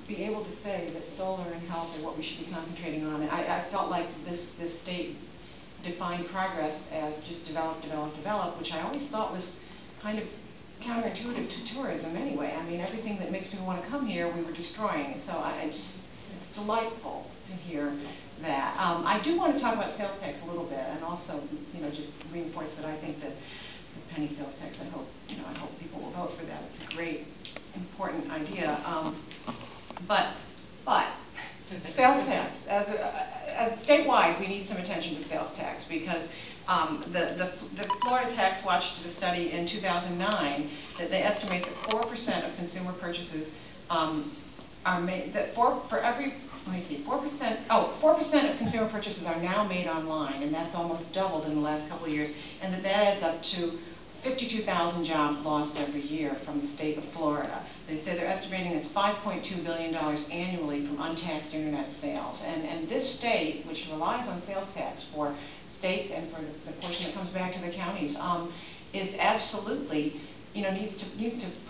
be able to say that solar and health are what we should be concentrating on. And I felt like this state defined progress as just develop, develop, develop, which I always thought was kind of counterintuitive to tourism anyway. I mean, everything that makes people want to come here, we were destroying. So it's delightful to hear that. I do want to talk about sales tax a little bit, and also, just reinforce that I think that the penny sales tax, I hope people will vote for that. It's a great, important idea. But sales tax, as statewide, we need some attention to sales tax, because the Florida Tax Watch did a study in 2009 that they estimate that 4% of consumer purchases are made, that 4% of consumer purchases are now made online, and that's almost doubled in the last couple of years, and that adds up to 52,000 jobs lost every year from the state of Florida. They say they're estimating it's $5.2 billion annually from untaxed internet sales. And this state, which relies on sales tax for states and for the portion that comes back to the counties, is absolutely, needs to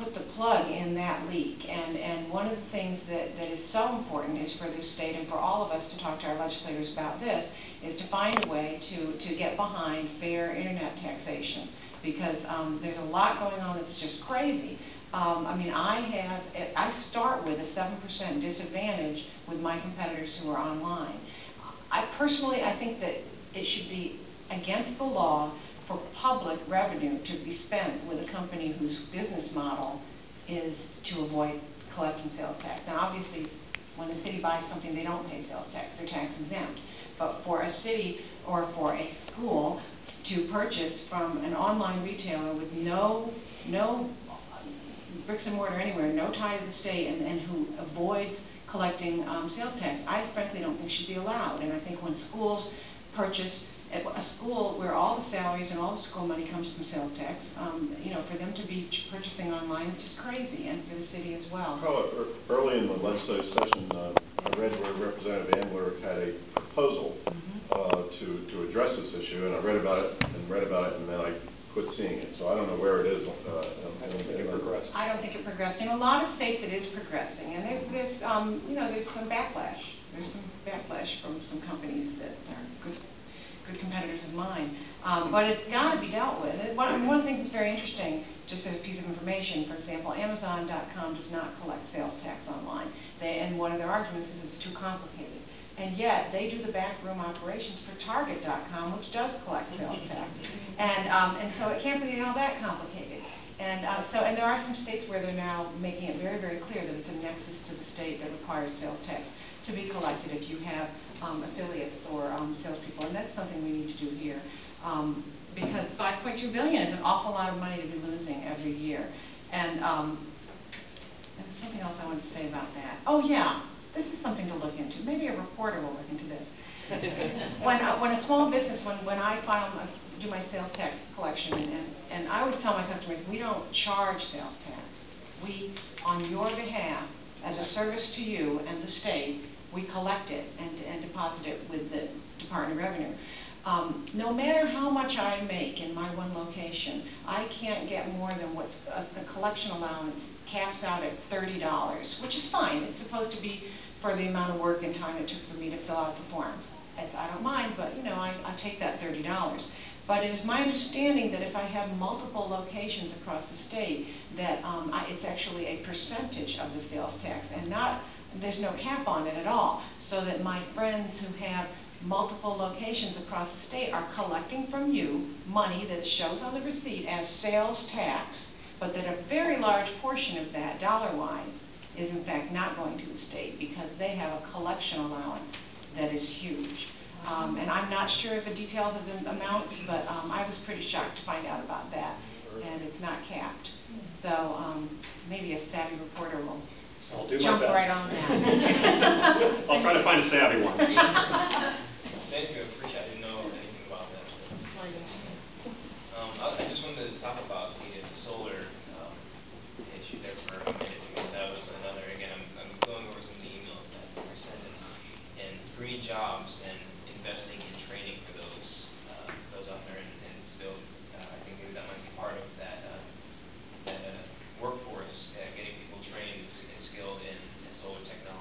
put the plug in that leak. And one of the things that is so important is for this state and for all of us to talk to our legislators about this, is to find a way to get behind fair internet taxation. Because there's a lot going on that's just crazy. I mean, I start with a 7% disadvantage with my competitors who are online. I think that it should be against the law for public revenue to be spent with a company whose business model is to avoid collecting sales tax. Now, obviously, when the city buys something, they don't pay sales tax. They're tax exempt. But for a city or for a school to purchase from an online retailer with no bricks and mortar anywhere, no tie to the state, and who avoids collecting sales tax, I frankly don't think should be allowed. And I think when schools purchase, a school where all the salaries and all the school money comes from sales tax, for them to be purchasing online is just crazy, and for the city as well. Early in the legislative session, I read where Representative Ambler had a proposal to address this issue, and I read about it, and then I quit seeing it. So I don't know where it is. I don't think it progressed. I don't think it progressed. In a lot of states, it is progressing, and there's some backlash. There's some backlash from some companies that are good competitors of mine. But it's got to be dealt with. One of the things that's very interesting, just as a piece of information, for example, Amazon.com does not collect sales tax online. And one of their arguments is it's too complicated. And yet, they do the backroom operations for Target.com, which does collect sales tax. And so it can't be all that complicated. And there are some states where they're now making it very, very clear that it's a nexus to the state that requires sales tax to be collected if you have affiliates or salespeople. And that's something we need to do here. Because $5.2 billion is an awful lot of money to be losing every year. And there's something else I wanted to say about that. Oh, yeah. This is something to look into. Maybe a reporter will look into this. When a small business, when I do my sales tax collection, and I always tell my customers, we don't charge sales tax. We, on your behalf, as a service to you and the state, we collect it and deposit it with the Department of Revenue. No matter how much I make in my one location, I can't get more than what's the collection allowance caps out at $30, which is fine. It's supposed to be for the amount of work and time it took for me to fill out the forms. I don't mind, but I take that $30. But it is my understanding that if I have multiple locations across the state, that it's actually a percentage of the sales tax, and there's no cap on it at all. So that my friends who have multiple locations across the state are collecting from you money that shows on the receipt as sales tax, but that a very large portion of that, dollar-wise, is in fact not going to the state because they have a collection allowance that is huge. And I'm not sure of the details of the amounts, but I was pretty shocked to find out about that. And it's not capped. So maybe a savvy reporter will jump right on that. I'll try to find a savvy one. Thank you. I appreciate I didn't know anything about that. I just wanted to talk about the solar issue there for a minute, because that was another, again, I'm going over some of the emails that were sent, and free jobs and investing in training for those out there, and build, I think maybe that might be part of that workforce, getting people trained and skilled in solar technology.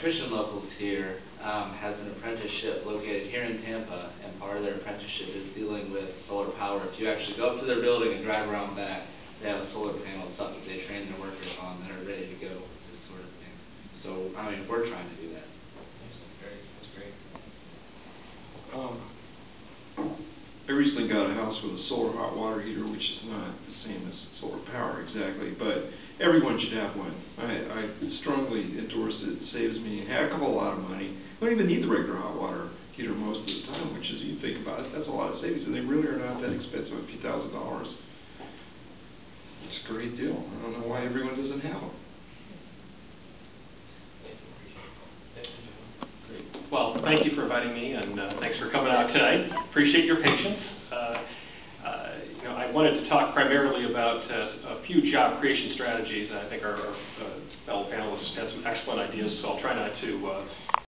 electrician locals here has an apprenticeship located here in Tampa, and part of their apprenticeship is dealing with solar power. If you actually go up to their building and drive around back, they have a solar panel and stuff that they train their workers on that are ready to go, this sort of thing. So, I mean, we're trying to do that. That's great. I recently got a house with a solar hot water heater, which is not the same as solar power exactly, but everyone should have one. I strongly endorse it. It saves me a heck of a lot of money. I don't even need the regular hot water heater most of the time, which is, you think about it, that's a lot of savings, and they really are not that expensive, a few $1,000s. It's a great deal. I don't know why everyone doesn't have them. Well, thank you for inviting me, and thanks for coming out tonight. Appreciate your patience. You know, I wanted to talk primarily about a few job creation strategies. I think our fellow panelists had some excellent ideas, so I'll try not to